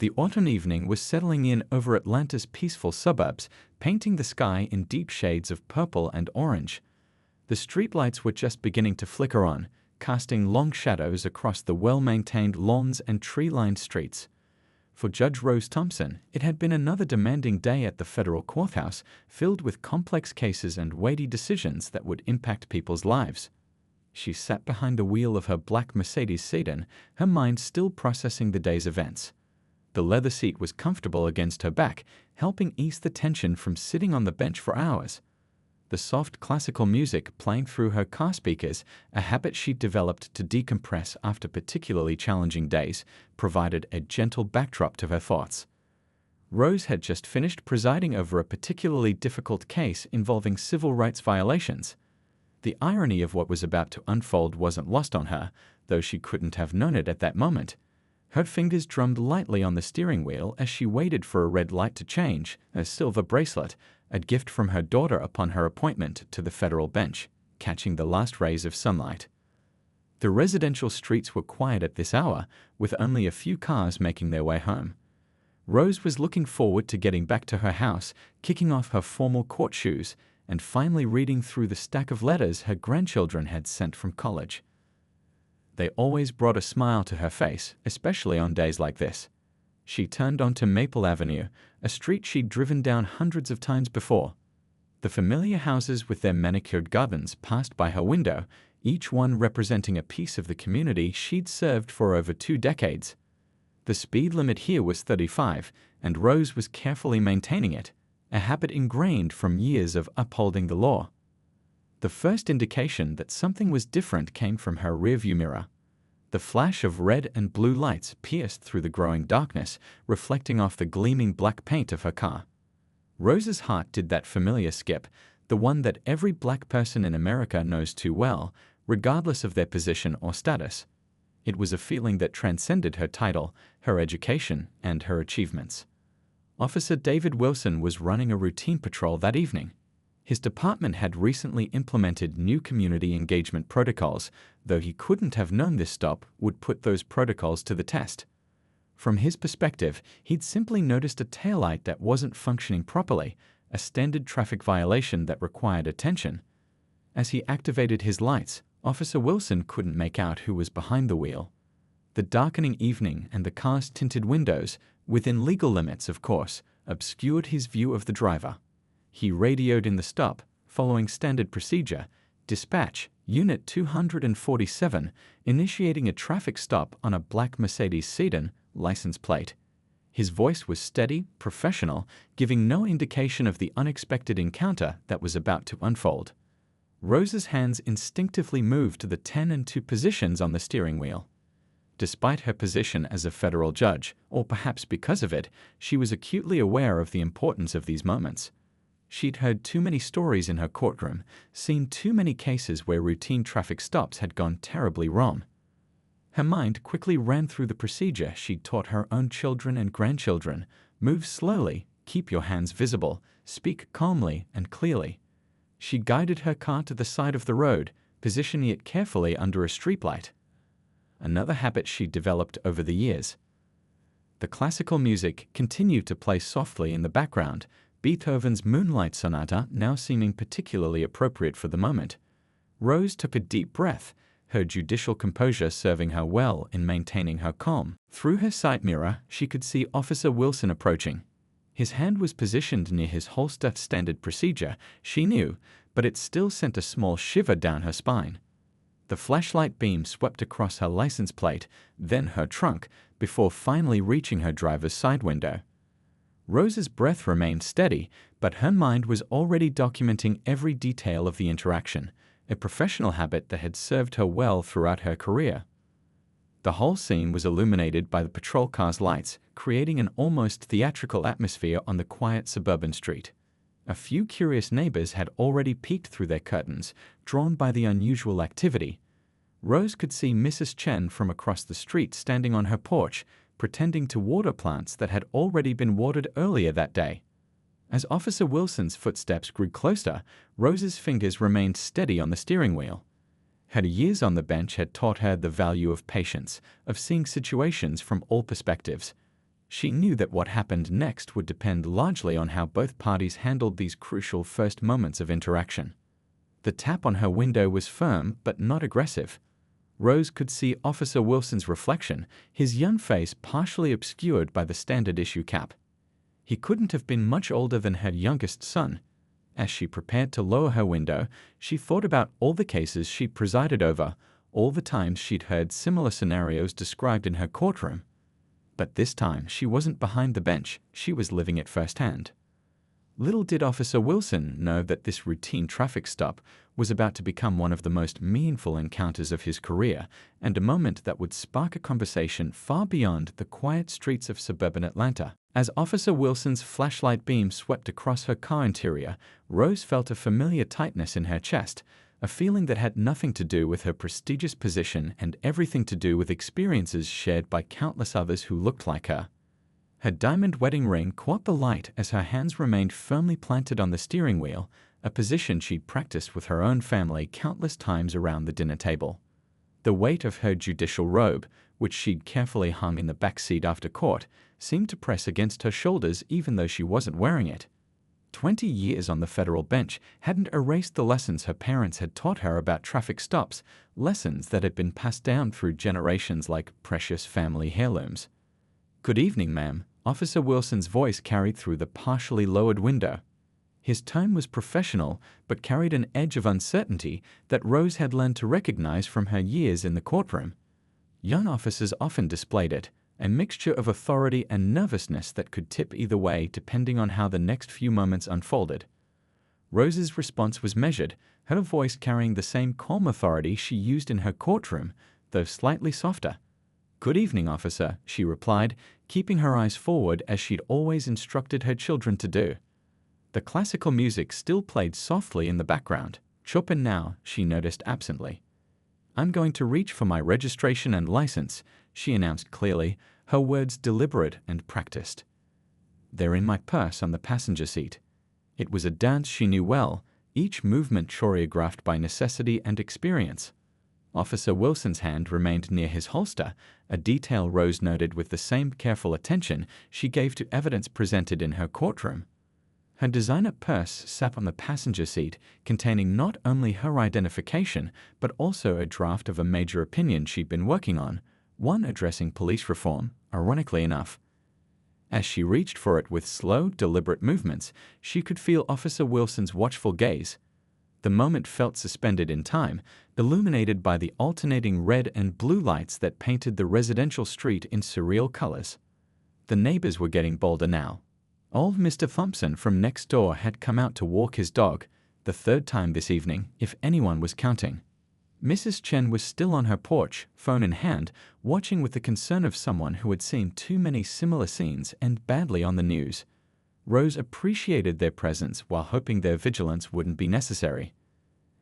The autumn evening was settling in over Atlanta's peaceful suburbs, painting the sky in deep shades of purple and orange. The streetlights were just beginning to flicker on, casting long shadows across the well-maintained lawns and tree-lined streets. For Judge Rose Thompson, it had been another demanding day at the federal courthouse, filled with complex cases and weighty decisions that would impact people's lives. She sat behind the wheel of her black Mercedes sedan, her mind still processing the day's events. The leather seat was comfortable against her back, helping ease the tension from sitting on the bench for hours. The soft classical music playing through her car speakers, a habit she'd developed to decompress after particularly challenging days, provided a gentle backdrop to her thoughts. Rose had just finished presiding over a particularly difficult case involving civil rights violations. The irony of what was about to unfold wasn't lost on her, though she couldn't have known it at that moment. Her fingers drummed lightly on the steering wheel as she waited for a red light to change, a silver bracelet, a gift from her daughter upon her appointment to the federal bench, catching the last rays of sunlight. The residential streets were quiet at this hour, with only a few cars making their way home. Rose was looking forward to getting back to her house, kicking off her formal court shoes, and finally reading through the stack of letters her grandchildren had sent from college. They always brought a smile to her face, especially on days like this. She turned onto Maple Avenue, a street she'd driven down hundreds of times before. The familiar houses with their manicured gardens passed by her window, each one representing a piece of the community she'd served for over 2 decades. The speed limit here was 35, and Rose was carefully maintaining it, a habit ingrained from years of upholding the law. The first indication that something was different came from her rearview mirror. The flash of red and blue lights pierced through the growing darkness, reflecting off the gleaming black paint of her car. Rose's heart did that familiar skip, the one that every black person in America knows too well, regardless of their position or status. It was a feeling that transcended her title, her education, and her achievements. Officer David Wilson was running a routine patrol that evening. His department had recently implemented new community engagement protocols, though he couldn't have known this stop would put those protocols to the test. From his perspective, he'd simply noticed a taillight that wasn't functioning properly, a standard traffic violation that required attention. As he activated his lights, Officer Wilson couldn't make out who was behind the wheel. The darkening evening and the car's tinted windows, within legal limits of course, obscured his view of the driver. He radioed in the stop, following standard procedure, "Dispatch, Unit 247, initiating a traffic stop on a black Mercedes sedan, license plate." His voice was steady, professional, giving no indication of the unexpected encounter that was about to unfold. Rose's hands instinctively moved to the 10 and 2 positions on the steering wheel. Despite her position as a federal judge, or perhaps because of it, she was acutely aware of the importance of these moments. She'd heard too many stories in her courtroom, seen too many cases where routine traffic stops had gone terribly wrong. Her mind quickly ran through the procedure she'd taught her own children and grandchildren: move slowly, keep your hands visible, speak calmly and clearly. She guided her car to the side of the road, positioning it carefully under a streetlight. Another habit she'd developed over the years. The classical music continued to play softly in the background, Beethoven's Moonlight Sonata now seeming particularly appropriate for the moment. Rose took a deep breath, her judicial composure serving her well in maintaining her calm. Through her side mirror, she could see Officer Wilson approaching. His hand was positioned near his holster. Standard procedure, she knew, but it still sent a small shiver down her spine. The flashlight beam swept across her license plate, then her trunk, before finally reaching her driver's side window. Rose's breath remained steady, but her mind was already documenting every detail of the interaction, a professional habit that had served her well throughout her career. The whole scene was illuminated by the patrol car's lights, creating an almost theatrical atmosphere on the quiet suburban street. A few curious neighbors had already peeked through their curtains, drawn by the unusual activity. Rose could see Mrs. Chen from across the street standing on her porch, pretending to water plants that had already been watered earlier that day. As Officer Wilson's footsteps grew closer, Rose's fingers remained steady on the steering wheel. Her years on the bench had taught her the value of patience, of seeing situations from all perspectives. She knew that what happened next would depend largely on how both parties handled these crucial first moments of interaction. The tap on her window was firm but not aggressive. Rose could see Officer Wilson's reflection, his young face partially obscured by the standard issue cap. He couldn't have been much older than her youngest son. As she prepared to lower her window, she thought about all the cases she'd presided over, all the times she'd heard similar scenarios described in her courtroom. But this time, she wasn't behind the bench, she was living it firsthand. Little did Officer Wilson know that this routine traffic stop was about to become one of the most meaningful encounters of his career, and a moment that would spark a conversation far beyond the quiet streets of suburban Atlanta. As Officer Wilson's flashlight beam swept across her car interior, Rose felt a familiar tightness in her chest, a feeling that had nothing to do with her prestigious position and everything to do with experiences shared by countless others who looked like her. Her diamond wedding ring caught the light as her hands remained firmly planted on the steering wheel, a position she'd practiced with her own family countless times around the dinner table. The weight of her judicial robe, which she'd carefully hung in the back seat after court, seemed to press against her shoulders even though she wasn't wearing it. 20 years on the federal bench hadn't erased the lessons her parents had taught her about traffic stops, lessons that had been passed down through generations like precious family heirlooms. "Good evening, ma'am," Officer Wilson's voice carried through the partially lowered window. His tone was professional, but carried an edge of uncertainty that Rose had learned to recognize from her years in the courtroom. Young officers often displayed it, a mixture of authority and nervousness that could tip either way depending on how the next few moments unfolded. Rose's response was measured, her voice carrying the same calm authority she used in her courtroom, though slightly softer. "Good evening, officer," she replied, keeping her eyes forward as she'd always instructed her children to do. The classical music still played softly in the background. "Chopin now," she noticed absently. "I'm going to reach for my registration and license," she announced clearly, her words deliberate and practiced. "They're in my purse on the passenger seat." It was a dance she knew well, each movement choreographed by necessity and experience. Officer Wilson's hand remained near his holster, a detail Rose noted with the same careful attention she gave to evidence presented in her courtroom. Her designer purse sat on the passenger seat, containing not only her identification, but also a draft of a major opinion she'd been working on, one addressing police reform, ironically enough. As she reached for it with slow, deliberate movements, she could feel Officer Wilson's watchful gaze. The moment felt suspended in time, illuminated by the alternating red and blue lights that painted the residential street in surreal colors. The neighbors were getting bolder now. Old Mr. Thompson from next door had come out to walk his dog, the third time this evening, if anyone was counting. Mrs. Chen was still on her porch, phone in hand, watching with the concern of someone who had seen too many similar scenes and badly on the news. Rose appreciated their presence while hoping their vigilance wouldn't be necessary.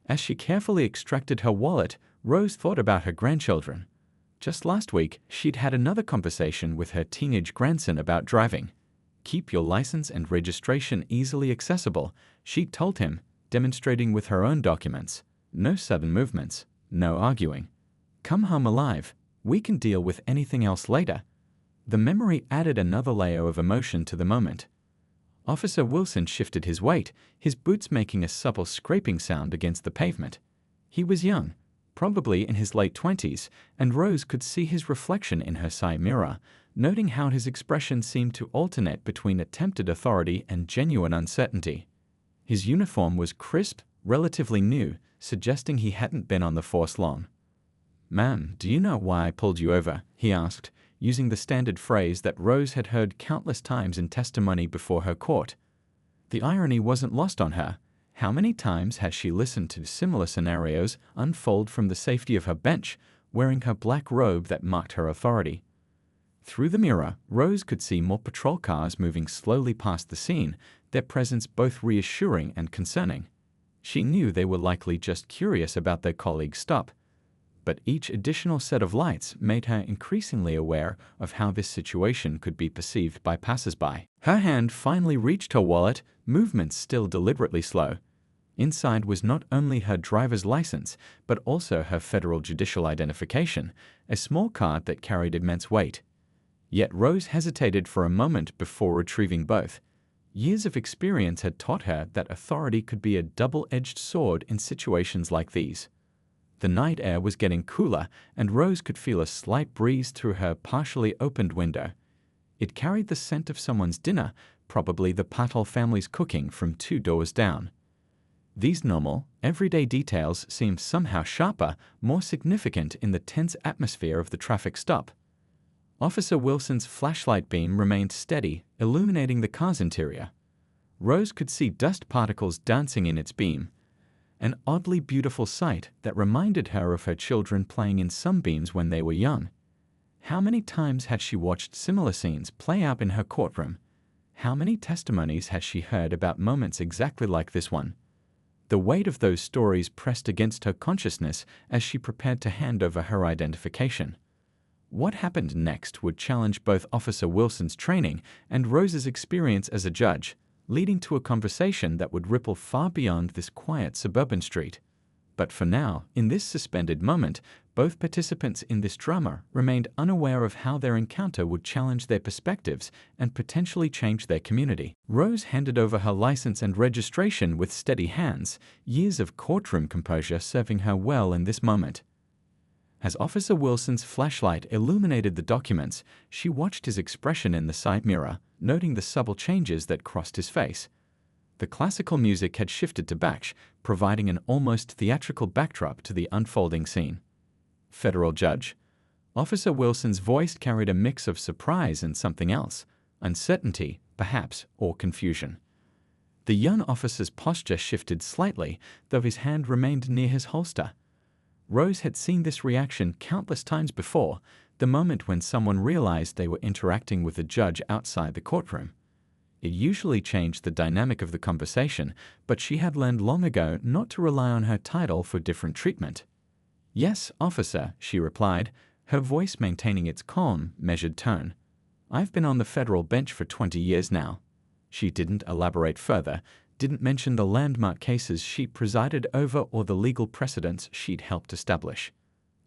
As she carefully extracted her wallet, Rose thought about her grandchildren. Just last week, she'd had another conversation with her teenage grandson about driving. "Keep your license and registration easily accessible," she told him, demonstrating with her own documents. "No sudden movements, no arguing. Come home alive. We can deal with anything else later." The memory added another layer of emotion to the moment. Officer Wilson shifted his weight, his boots making a supple scraping sound against the pavement. He was young, probably in his late 20s, and Rose could see his reflection in her side mirror, noting how his expression seemed to alternate between attempted authority and genuine uncertainty. His uniform was crisp, relatively new, suggesting he hadn't been on the force long. "Ma'am, do you know why I pulled you over?" he asked, using the standard phrase that Rose had heard countless times in testimony before her court. The irony wasn't lost on her. How many times had she listened to similar scenarios unfold from the safety of her bench, wearing her black robe that marked her authority? Through the mirror, Rose could see more patrol cars moving slowly past the scene, their presence both reassuring and concerning. She knew they were likely just curious about their colleague's stop, but each additional set of lights made her increasingly aware of how this situation could be perceived by passers-by. Her hand finally reached her wallet, movements still deliberately slow. Inside was not only her driver's license, but also her federal judicial identification, a small card that carried immense weight. Yet Rose hesitated for a moment before retrieving both. Years of experience had taught her that authority could be a double-edged sword in situations like these. The night air was getting cooler, and Rose could feel a slight breeze through her partially opened window. It carried the scent of someone's dinner, probably the Patel family's cooking from 2 doors down. These normal, everyday details seemed somehow sharper, more significant in the tense atmosphere of the traffic stop. Officer Wilson's flashlight beam remained steady, illuminating the car's interior. Rose could see dust particles dancing in its beam, an oddly beautiful sight that reminded her of her children playing in sunbeams when they were young. How many times had she watched similar scenes play out in her courtroom? How many testimonies had she heard about moments exactly like this one? The weight of those stories pressed against her consciousness as she prepared to hand over her identification. What happened next would challenge both Officer Wilson's training and Rose's experience as a judge, leading to a conversation that would ripple far beyond this quiet suburban street. But for now, in this suspended moment, both participants in this drama remained unaware of how their encounter would challenge their perspectives and potentially change their community. Rose handed over her license and registration with steady hands, years of courtroom composure serving her well in this moment. As Officer Wilson's flashlight illuminated the documents, she watched his expression in the side mirror, noting the subtle changes that crossed his face. The classical music had shifted to Bach, providing an almost theatrical backdrop to the unfolding scene. Federal Judge. Officer Wilson's voice carried a mix of surprise and something else, uncertainty, perhaps, or confusion. The young officer's posture shifted slightly, though his hand remained near his holster. Rose had seen this reaction countless times before, the moment when someone realized they were interacting with a judge outside the courtroom. It usually changed the dynamic of the conversation, but she had learned long ago not to rely on her title for different treatment. "Yes, officer," she replied, her voice maintaining its calm, measured tone. "I've been on the federal bench for 20 years now." She didn't elaborate further, didn't mention the landmark cases she'd presided over or the legal precedents she'd helped establish.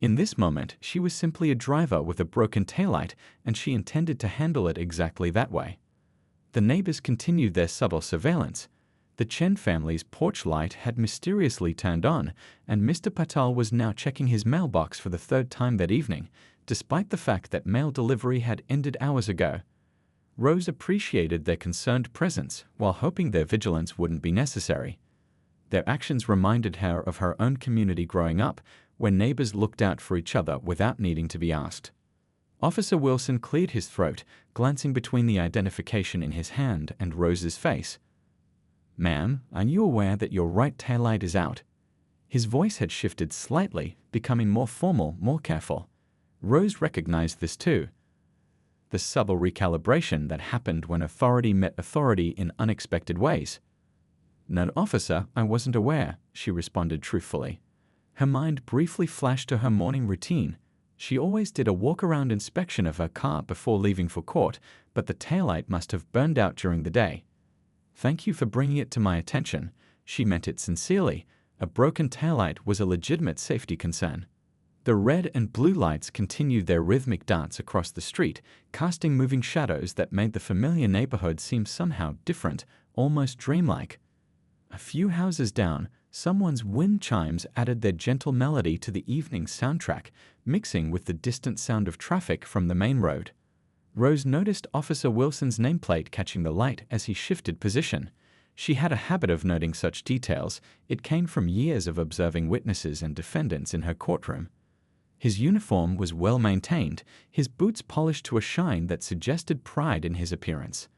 In this moment, she was simply a driver with a broken taillight, and she intended to handle it exactly that way. The neighbors continued their subtle surveillance. The Chen family's porch light had mysteriously turned on, and Mr. Patel was now checking his mailbox for the 3rd time that evening, despite the fact that mail delivery had ended hours ago. Rose appreciated their concerned presence while hoping their vigilance wouldn't be necessary. Their actions reminded her of her own community growing up, when neighbors looked out for each other without needing to be asked. Officer Wilson cleared his throat, glancing between the identification in his hand and Rose's face. "Ma'am, are you aware that your right taillight is out?" His voice had shifted slightly, becoming more formal, more careful. Rose recognized this too. The subtle recalibration that happened when authority met authority in unexpected ways. "No, officer, I wasn't aware," she responded truthfully. Her mind briefly flashed to her morning routine. She always did a walk-around inspection of her car before leaving for court, but the taillight must have burned out during the day. "Thank you for bringing it to my attention." She meant it sincerely. A broken taillight was a legitimate safety concern. The red and blue lights continued their rhythmic dance across the street, casting moving shadows that made the familiar neighborhood seem somehow different, almost dreamlike. A few houses down, someone's wind chimes added their gentle melody to the evening soundtrack, mixing with the distant sound of traffic from the main road. Rose noticed Officer Wilson's nameplate catching the light as he shifted position. She had a habit of noting such details. It came from years of observing witnesses and defendants in her courtroom. His uniform was well maintained, his boots polished to a shine that suggested pride in his appearance.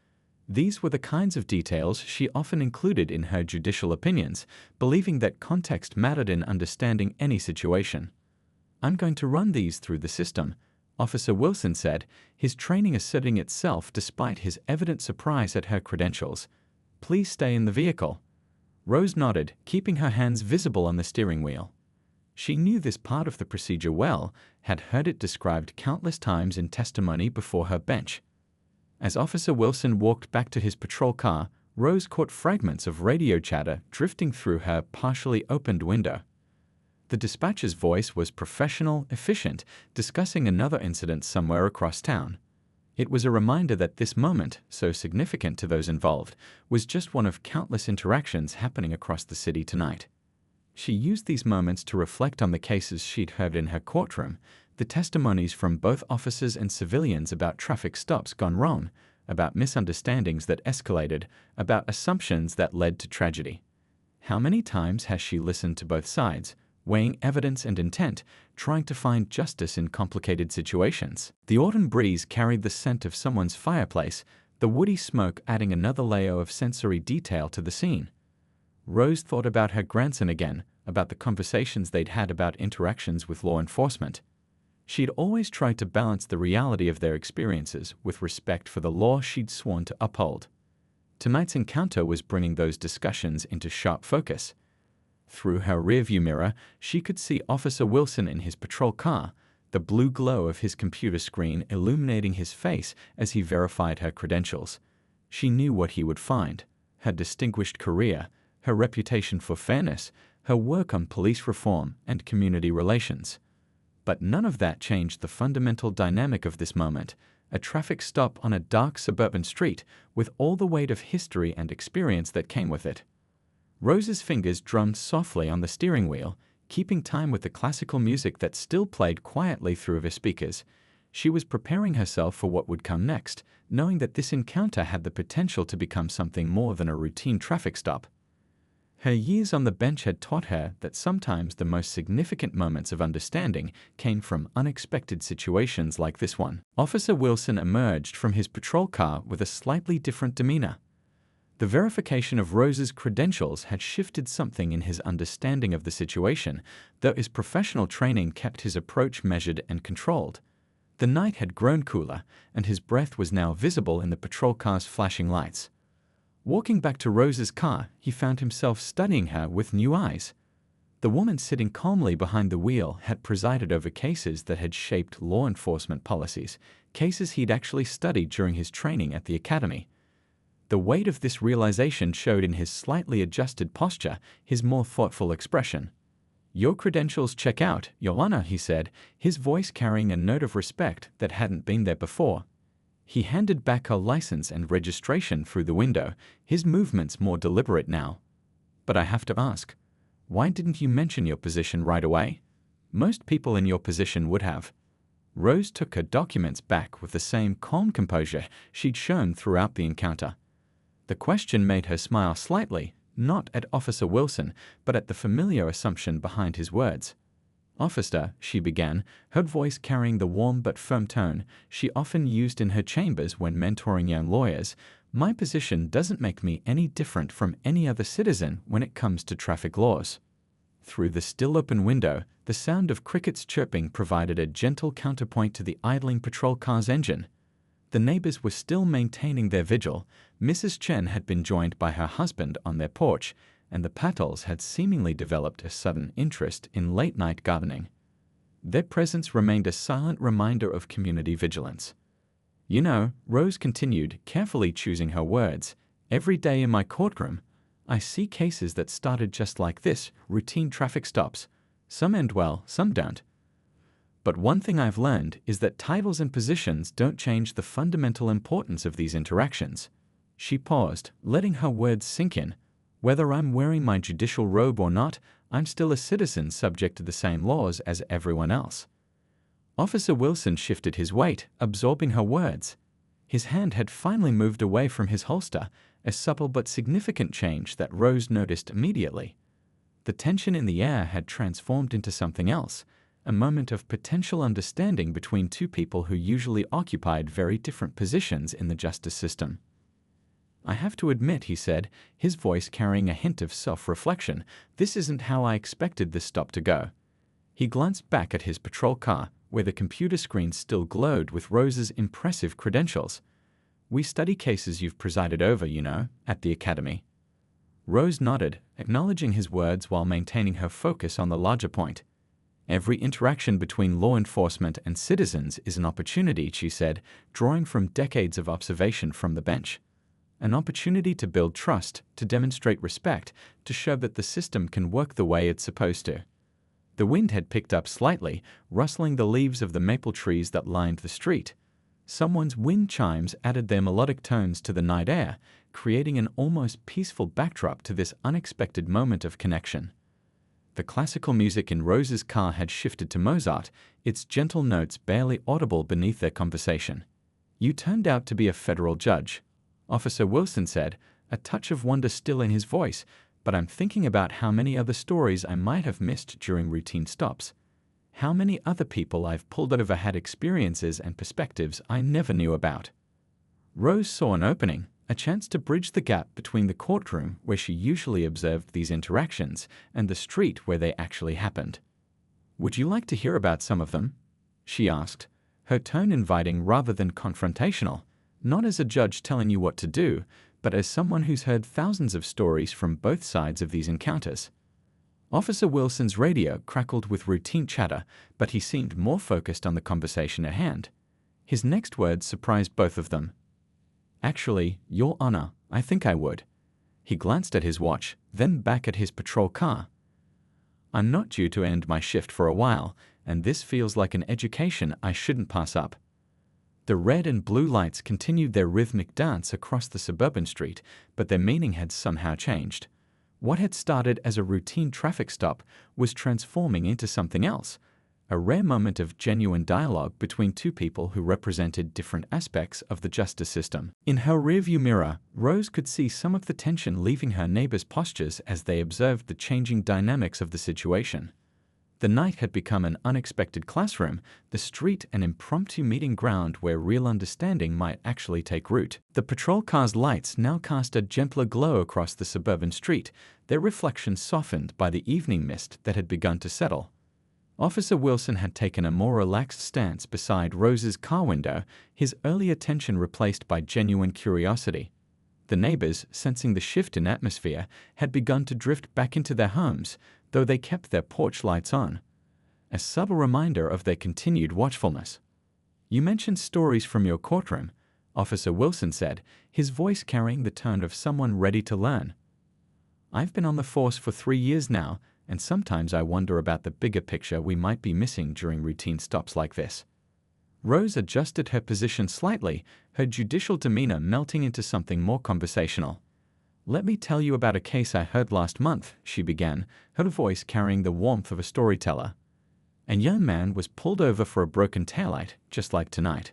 These were the kinds of details she often included in her judicial opinions, believing that context mattered in understanding any situation. "I'm going to run these through the system," Officer Wilson said, his training asserting itself despite his evident surprise at her credentials. "Please stay in the vehicle." Rose nodded, keeping her hands visible on the steering wheel. She knew this part of the procedure well, had heard it described countless times in testimony before her bench. As Officer Wilson walked back to his patrol car, Rose caught fragments of radio chatter drifting through her partially opened window. The dispatcher's voice was professional, efficient, discussing another incident somewhere across town. It was a reminder that this moment, so significant to those involved, was just one of countless interactions happening across the city tonight. She used these moments to reflect on the cases she'd heard in her courtroom, the testimonies from both officers and civilians about traffic stops gone wrong, about misunderstandings that escalated, about assumptions that led to tragedy. How many times has she listened to both sides, weighing evidence and intent, trying to find justice in complicated situations? The autumn breeze carried the scent of someone's fireplace, the woody smoke adding another layer of sensory detail to the scene. Rose thought about her grandson again, about the conversations they'd had about interactions with law enforcement. She'd always tried to balance the reality of their experiences with respect for the law she'd sworn to uphold. Tonight's encounter was bringing those discussions into sharp focus. Through her rearview mirror, she could see Officer Wilson in his patrol car, the blue glow of his computer screen illuminating his face as he verified her credentials. She knew what he would find: her distinguished career, her reputation for fairness, her work on police reform and community relations. But none of that changed the fundamental dynamic of this moment: a traffic stop on a dark suburban street with all the weight of history and experience that came with it. Rose's fingers drummed softly on the steering wheel, keeping time with the classical music that still played quietly through her speakers. She was preparing herself for what would come next, knowing that this encounter had the potential to become something more than a routine traffic stop. Her years on the bench had taught her that sometimes the most significant moments of understanding came from unexpected situations like this one. Officer Wilson emerged from his patrol car with a slightly different demeanor. The verification of Rose's credentials had shifted something in his understanding of the situation, though his professional training kept his approach measured and controlled. The night had grown cooler, and his breath was now visible in the patrol car's flashing lights. Walking back to Rose's car, he found himself studying her with new eyes. The woman sitting calmly behind the wheel had presided over cases that had shaped law enforcement policies, cases he'd actually studied during his training at the academy. The weight of this realization showed in his slightly adjusted posture, his more thoughtful expression. "Your credentials check out, Your Honor," he said, his voice carrying a note of respect that hadn't been there before. He handed back her license and registration through the window, his movements more deliberate now. "But I have to ask, why didn't you mention your position right away? Most people in your position would have." Rose took her documents back with the same calm composure she'd shown throughout the encounter. The question made her smile slightly, not at Officer Wilson, but at the familiar assumption behind his words. "Officer," she began, her voice carrying the warm but firm tone she often used in her chambers when mentoring young lawyers, "my position doesn't make me any different from any other citizen when it comes to traffic laws." Through the still open window, the sound of crickets chirping provided a gentle counterpoint to the idling patrol car's engine. The neighbors were still maintaining their vigil. Mrs. Chen had been joined by her husband on their porch, and the Patels had seemingly developed a sudden interest in late-night gardening. Their presence remained a silent reminder of community vigilance. "You know," Rose continued, carefully choosing her words, "every day in my courtroom, I see cases that started just like this, routine traffic stops. Some end well, some don't. But one thing I've learned is that titles and positions don't change the fundamental importance of these interactions." She paused, letting her words sink in. "Whether I'm wearing my judicial robe or not, I'm still a citizen subject to the same laws as everyone else." Officer Wilson shifted his weight, absorbing her words. His hand had finally moved away from his holster, a supple but significant change that Rose noticed immediately. The tension in the air had transformed into something else, a moment of potential understanding between two people who usually occupied very different positions in the justice system. "I have to admit," he said, his voice carrying a hint of self-reflection, "this isn't how I expected this stop to go." He glanced back at his patrol car, where the computer screen still glowed with Rose's impressive credentials. "We study cases you've presided over, you know, at the academy." Rose nodded, acknowledging his words while maintaining her focus on the larger point. "Every interaction between law enforcement and citizens is an opportunity," she said, drawing from decades of observation from the bench. "An opportunity to build trust, to demonstrate respect, to show that the system can work the way it's supposed to." The wind had picked up slightly, rustling the leaves of the maple trees that lined the street. Someone's wind chimes added their melodic tones to the night air, creating an almost peaceful backdrop to this unexpected moment of connection. The classical music in Rose's car had shifted to Mozart, its gentle notes barely audible beneath their conversation. "You turned out to be a federal judge," Officer Wilson said, a touch of wonder still in his voice, "but I'm thinking about how many other stories I might have missed during routine stops. How many other people I've pulled over had experiences and perspectives I never knew about." Rose saw an opening, a chance to bridge the gap between the courtroom where she usually observed these interactions and the street where they actually happened. "Would you like to hear about some of them?" she asked, her tone inviting rather than confrontational, not as a judge telling you what to do, but as someone who's heard thousands of stories from both sides of these encounters. Officer Wilson's radio crackled with routine chatter, but he seemed more focused on the conversation at hand. His next words surprised both of them. "Actually, Your Honor, I think I would." He glanced at his watch, then back at his patrol car. "I'm not due to end my shift for a while, and this feels like an education I shouldn't pass up." The red and blue lights continued their rhythmic dance across the suburban street, but their meaning had somehow changed. What had started as a routine traffic stop was transforming into something else, a rare moment of genuine dialogue between two people who represented different aspects of the justice system. In her rearview mirror, Rose could see some of the tension leaving her neighbors' postures as they observed the changing dynamics of the situation. The night had become an unexpected classroom, the street an impromptu meeting ground where real understanding might actually take root. The patrol car's lights now cast a gentler glow across the suburban street, their reflection softened by the evening mist that had begun to settle. Officer Wilson had taken a more relaxed stance beside Rose's car window, his earlier tension replaced by genuine curiosity. The neighbors, sensing the shift in atmosphere, had begun to drift back into their homes, though they kept their porch lights on, a subtle reminder of their continued watchfulness. "You mentioned stories from your courtroom," Officer Wilson said, his voice carrying the tone of someone ready to learn. "I've been on the force for 3 years now, and sometimes I wonder about the bigger picture we might be missing during routine stops like this." Rose adjusted her position slightly, her judicial demeanor melting into something more conversational. "Let me tell you about a case I heard last month," she began, her voice carrying the warmth of a storyteller. "A young man was pulled over for a broken taillight, just like tonight.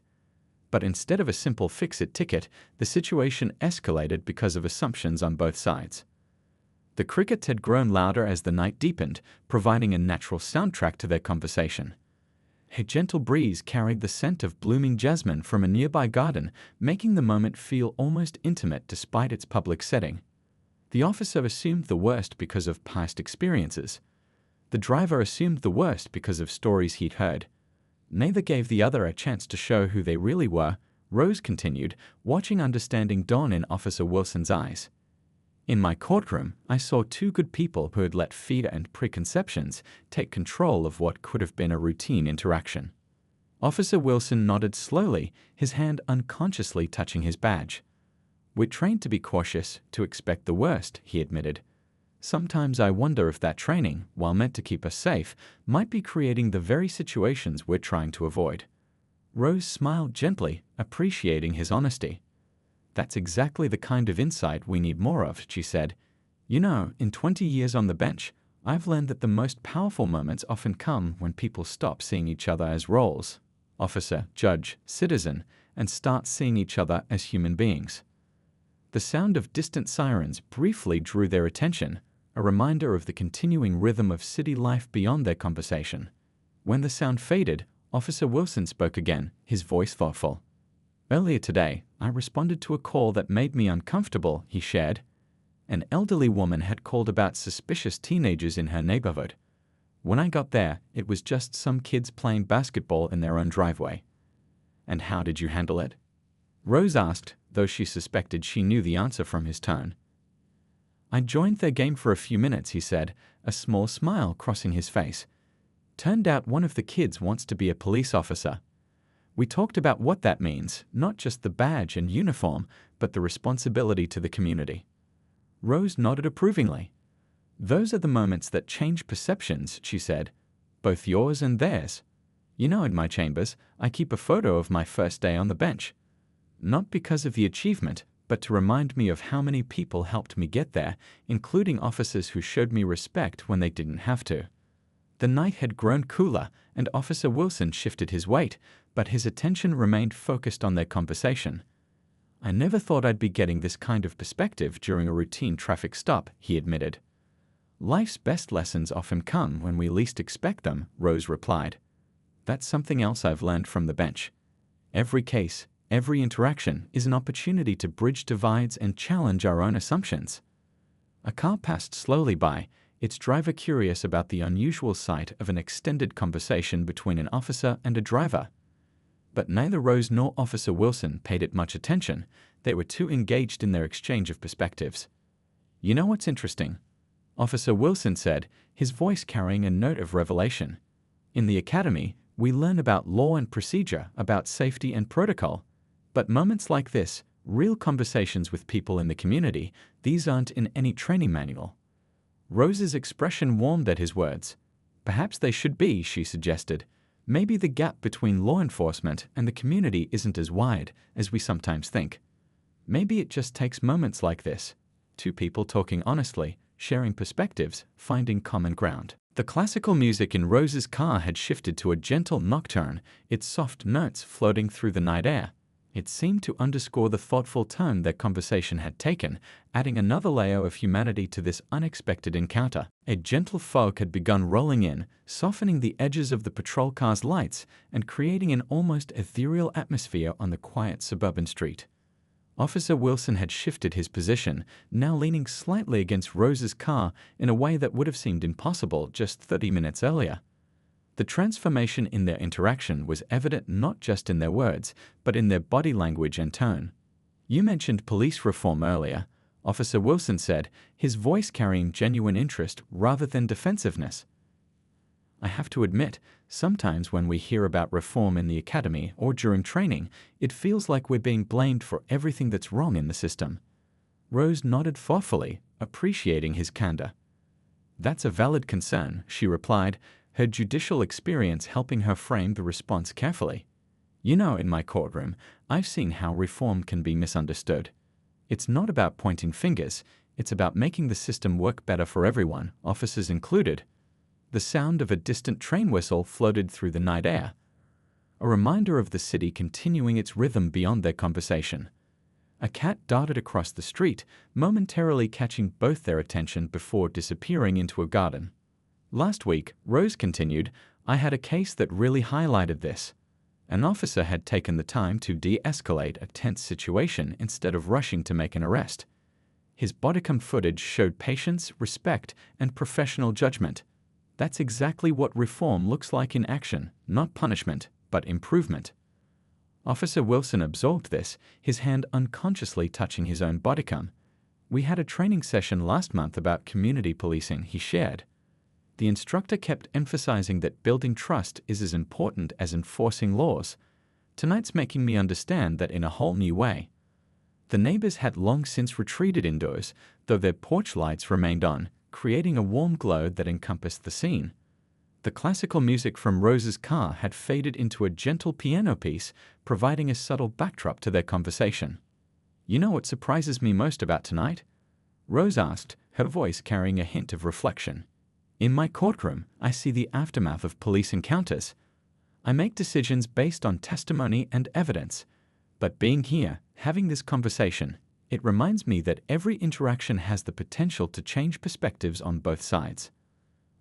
But instead of a simple fix-it ticket, the situation escalated because of assumptions on both sides." The crickets had grown louder as the night deepened, providing a natural soundtrack to their conversation. A gentle breeze carried the scent of blooming jasmine from a nearby garden, making the moment feel almost intimate despite its public setting. The officer assumed the worst because of past experiences. The driver assumed the worst because of stories he'd heard. Neither gave the other a chance to show who they really were, Rose continued, watching understanding dawn in Officer Wilson's eyes. "In my courtroom, I saw two good people who had let fear and preconceptions take control of what could have been a routine interaction." Officer Wilson nodded slowly, his hand unconsciously touching his badge. "We're trained to be cautious, to expect the worst," he admitted. "Sometimes I wonder if that training, while meant to keep us safe, might be creating the very situations we're trying to avoid." Rose smiled gently, appreciating his honesty. "That's exactly the kind of insight we need more of," she said. "You know, in 20 years on the bench, I've learned that the most powerful moments often come when people stop seeing each other as roles, officer, judge, citizen, and start seeing each other as human beings." The sound of distant sirens briefly drew their attention, a reminder of the continuing rhythm of city life beyond their conversation. When the sound faded, Officer Wilson spoke again, his voice thoughtful. "Earlier today, I responded to a call that made me uncomfortable," he shared. "An elderly woman had called about suspicious teenagers in her neighborhood. When I got there, it was just some kids playing basketball in their own driveway." "And how did you handle it?" Rose asked, though she suspected she knew the answer from his tone. "I joined their game for a few minutes," he said, a small smile crossing his face. "Turned out one of the kids wants to be a police officer. We talked about what that means, not just the badge and uniform, but the responsibility to the community." Rose nodded approvingly. "Those are the moments that change perceptions," she said. "Both yours and theirs." You know, in my chambers, I keep a photo of my first day on the bench. Not because of the achievement, but to remind me of how many people helped me get there, including officers who showed me respect when they didn't have to. The night had grown cooler, and Officer Wilson shifted his weight, but his attention remained focused on their conversation. I never thought I'd be getting this kind of perspective during a routine traffic stop, he admitted. Life's best lessons often come when we least expect them, Rose replied. That's something else I've learned from the bench. Every case, every interaction is an opportunity to bridge divides and challenge our own assumptions. A car passed slowly by, its driver curious about the unusual sight of an extended conversation between an officer and a driver. But neither Rose nor Officer Wilson paid it much attention. They were too engaged in their exchange of perspectives. You know what's interesting? Officer Wilson said, his voice carrying a note of revelation. In the academy, we learn about law and procedure, about safety and protocol. But moments like this, real conversations with people in the community, these aren't in any training manual. Rose's expression warmed at his words. Perhaps they should be, she suggested. Maybe the gap between law enforcement and the community isn't as wide as we sometimes think. Maybe it just takes moments like this. Two people talking honestly, sharing perspectives, finding common ground. The classical music in Rose's car had shifted to a gentle nocturne, its soft notes floating through the night air. It seemed to underscore the thoughtful tone their conversation had taken, adding another layer of humanity to this unexpected encounter. A gentle fog had begun rolling in, softening the edges of the patrol car's lights and creating an almost ethereal atmosphere on the quiet suburban street. Officer Wilson had shifted his position, now leaning slightly against Rose's car in a way that would have seemed impossible just 30 minutes earlier. The transformation in their interaction was evident not just in their words, but in their body language and tone. You mentioned police reform earlier, Officer Wilson said, his voice carrying genuine interest rather than defensiveness. I have to admit, sometimes when we hear about reform in the academy or during training, it feels like we're being blamed for everything that's wrong in the system. Rose nodded thoughtfully, appreciating his candor. That's a valid concern, she replied, her judicial experience helping her frame the response carefully. You know, in my courtroom, I've seen how reform can be misunderstood. It's not about pointing fingers, it's about making the system work better for everyone, officers included. The sound of a distant train whistle floated through the night air, a reminder of the city continuing its rhythm beyond their conversation. A cat darted across the street, momentarily catching both their attention before disappearing into a garden. Last week, Rose continued, I had a case that really highlighted this. An officer had taken the time to de-escalate a tense situation instead of rushing to make an arrest. His bodycam footage showed patience, respect, and professional judgment. That's exactly what reform looks like in action, not punishment, but improvement. Officer Wilson absorbed this, his hand unconsciously touching his own bodycam. We had a training session last month about community policing, he shared. The instructor kept emphasizing that building trust is as important as enforcing laws. Tonight's making me understand that in a whole new way. The neighbors had long since retreated indoors, though their porch lights remained on, creating a warm glow that encompassed the scene. The classical music from Rose's car had faded into a gentle piano piece, providing a subtle backdrop to their conversation. You know what surprises me most about tonight? Rose asked, her voice carrying a hint of reflection. In my courtroom, I see the aftermath of police encounters. I make decisions based on testimony and evidence. But being here, having this conversation, it reminds me that every interaction has the potential to change perspectives on both sides.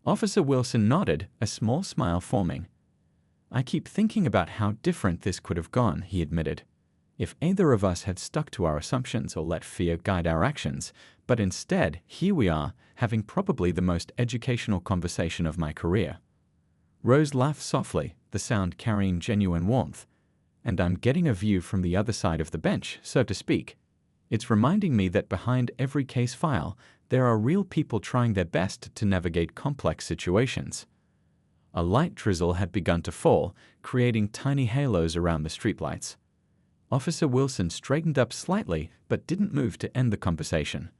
Officer Wilson nodded, a small smile forming. I keep thinking about how different this could have gone, he admitted. If either of us had stuck to our assumptions or let fear guide our actions, but instead, here we are, having probably the most educational conversation of my career. Rose laughed softly, the sound carrying genuine warmth. And I'm getting a view from the other side of the bench, so to speak. It's reminding me that behind every case file, there are real people trying their best to navigate complex situations. A light drizzle had begun to fall, creating tiny halos around the streetlights. Officer Wilson straightened up slightly but didn't move to end the conversation.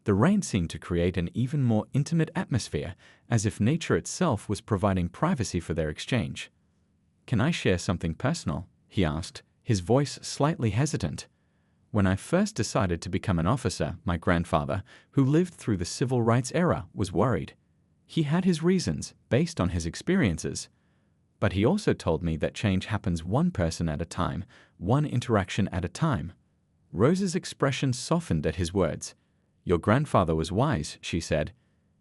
The rain seemed to create an even more intimate atmosphere, as if nature itself was providing privacy for their exchange. "Can I share something personal?" he asked, his voice slightly hesitant. "When I first decided to become an officer, my grandfather, who lived through the civil rights era, was worried. He had his reasons, based on his experiences. But he also told me that change happens one person at a time, one interaction at a time." Rose's expression softened at his words. "Your grandfather was wise," she said.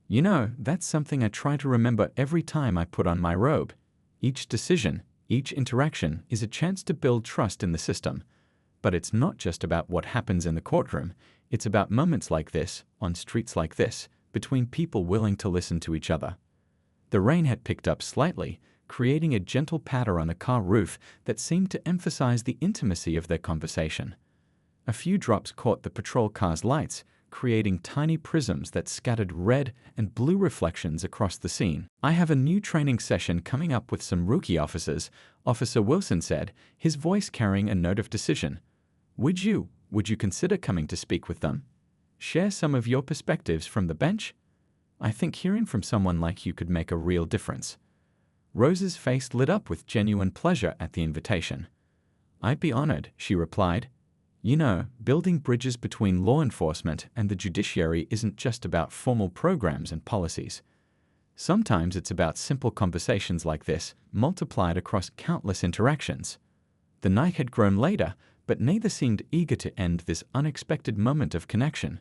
"You know, that's something I try to remember every time I put on my robe. Each decision, each interaction is a chance to build trust in the system. But it's not just about what happens in the courtroom. It's about moments like this, on streets like this, between people willing to listen to each other." The rain had picked up slightly, creating a gentle patter on the car roof that seemed to emphasize the intimacy of their conversation. A few drops caught the patrol car's lights, creating tiny prisms that scattered red and blue reflections across the scene. "I have a new training session coming up with some rookie officers," Officer Wilson said, his voice carrying a note of decision. Would you consider coming to speak with them? Share some of your perspectives from the bench? I think hearing from someone like you could make a real difference." Rose's face lit up with genuine pleasure at the invitation. "I'd be honored," she replied. "You know, building bridges between law enforcement and the judiciary isn't just about formal programs and policies. Sometimes it's about simple conversations like this, multiplied across countless interactions." The night had grown later, but neither seemed eager to end this unexpected moment of connection.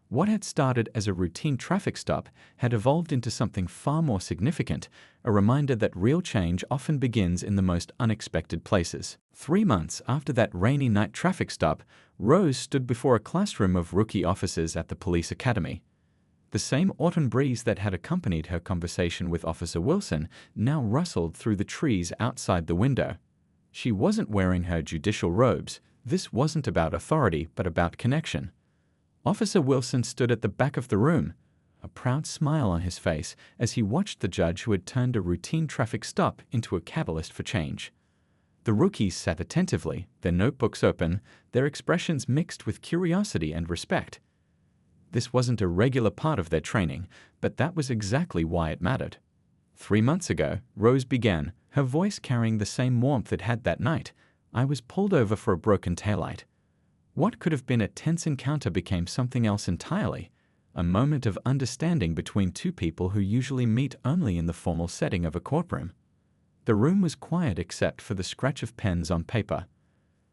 What had started as a routine traffic stop had evolved into something far more significant, a reminder that real change often begins in the most unexpected places. 3 months after that rainy night traffic stop, Rose stood before a classroom of rookie officers at the police academy. The same autumn breeze that had accompanied her conversation with Officer Wilson now rustled through the trees outside the window. She wasn't wearing her judicial robes. This wasn't about authority, but about connection. Officer Wilson stood at the back of the room, a proud smile on his face as he watched the judge who had turned a routine traffic stop into a catalyst for change. The rookies sat attentively, their notebooks open, their expressions mixed with curiosity and respect. This wasn't a regular part of their training, but that was exactly why it mattered. 3 months ago, Rose began, her voice carrying the same warmth it had that night. "I was pulled over for a broken taillight. What could have been a tense encounter became something else entirely, a moment of understanding between two people who usually meet only in the formal setting of a courtroom." The room was quiet except for the scratch of pens on paper.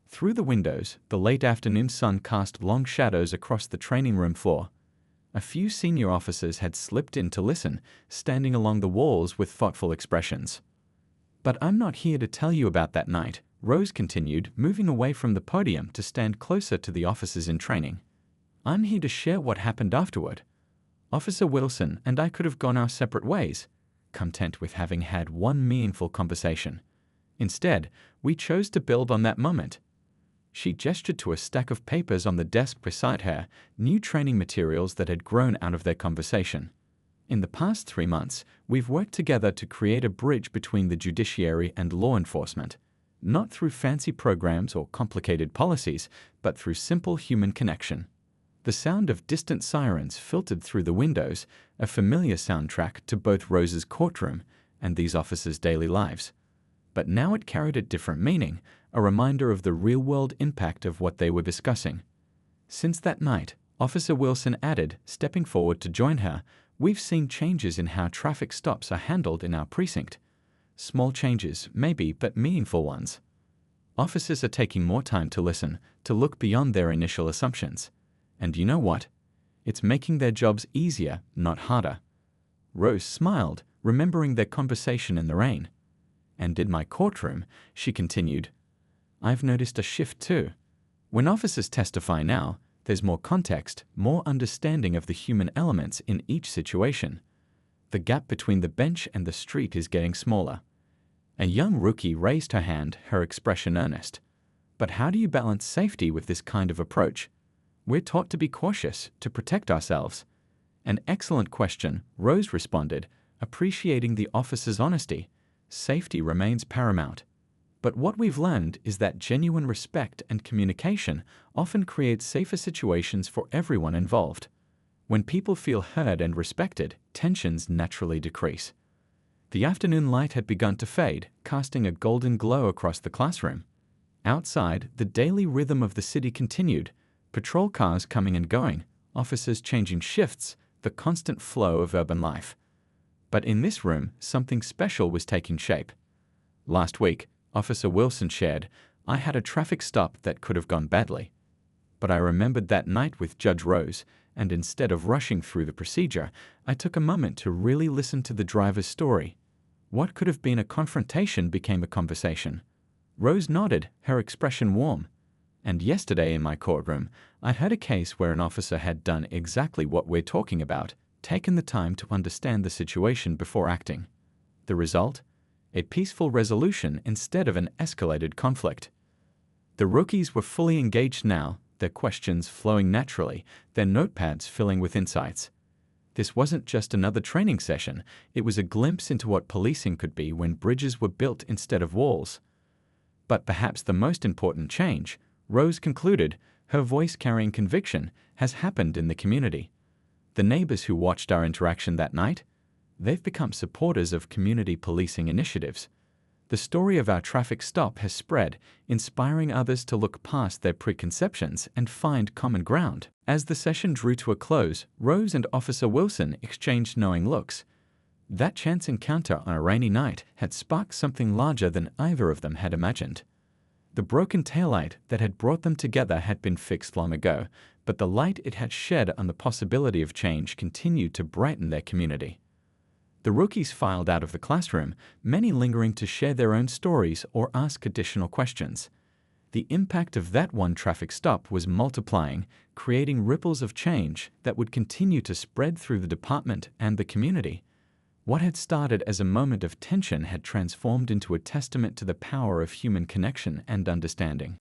Through the windows, the late afternoon sun cast long shadows across the training room floor. A few senior officers had slipped in to listen, standing along the walls with thoughtful expressions. "But I'm not here to tell you about that night," Rose continued, moving away from the podium to stand closer to the officers in training. "I'm here to share what happened afterward. Officer Wilson and I could have gone our separate ways, content with having had one meaningful conversation. Instead, we chose to build on that moment." She gestured to a stack of papers on the desk beside her, new training materials that had grown out of their conversation. "In the past 3 months, we've worked together to create a bridge between the judiciary and law enforcement. Not through fancy programs or complicated policies, but through simple human connection." The sound of distant sirens filtered through the windows, a familiar soundtrack to both Rose's courtroom and these officers' daily lives. But now it carried a different meaning, a reminder of the real-world impact of what they were discussing. "Since that night," Officer Wilson added, stepping forward to join her, "we've seen changes in how traffic stops are handled in our precinct. Small changes, maybe, but meaningful ones. Officers are taking more time to listen, to look beyond their initial assumptions. And you know what? It's making their jobs easier, not harder." Rose smiled, remembering their conversation in the rain. "And in my courtroom," she continued, "I've noticed a shift too. When officers testify now, there's more context, more understanding of the human elements in each situation. The gap between the bench and the street is getting smaller." A young rookie raised her hand, her expression earnest. "But how do you balance safety with this kind of approach? We're taught to be cautious, to protect ourselves." "An excellent question," Rose responded, appreciating the officer's honesty. "Safety remains paramount. But what we've learned is that genuine respect and communication often create safer situations for everyone involved. When people feel heard and respected, tensions naturally decrease." The afternoon light had begun to fade, casting a golden glow across the classroom. Outside, the daily rhythm of the city continued, patrol cars coming and going, officers changing shifts, the constant flow of urban life. But in this room, something special was taking shape. Last week, Officer Wilson shared, "I had a traffic stop that could have gone badly. But I remembered that night with Judge Rose, and instead of rushing through the procedure, I took a moment to really listen to the driver's story. What could have been a confrontation became a conversation." Rose nodded, her expression warm. "And yesterday in my courtroom, I heard a case where an officer had done exactly what we're talking about, taken the time to understand the situation before acting. The result? A peaceful resolution instead of an escalated conflict." The rookies were fully engaged now, their questions flowing naturally, their notepads filling with insights. This wasn't just another training session, it was a glimpse into what policing could be when bridges were built instead of walls. But perhaps the most important change, Rose concluded, her voice carrying conviction, has happened in the community. The neighbors who watched our interaction that night, they've become supporters of community policing initiatives. The story of our traffic stop has spread, inspiring others to look past their preconceptions and find common ground. As the session drew to a close, Rose and Officer Wilson exchanged knowing looks. That chance encounter on a rainy night had sparked something larger than either of them had imagined. The broken taillight that had brought them together had been fixed long ago, but the light it had shed on the possibility of change continued to brighten their community. The rookies filed out of the classroom, many lingering to share their own stories or ask additional questions. The impact of that one traffic stop was multiplying, creating ripples of change that would continue to spread through the department and the community. What had started as a moment of tension had transformed into a testament to the power of human connection and understanding.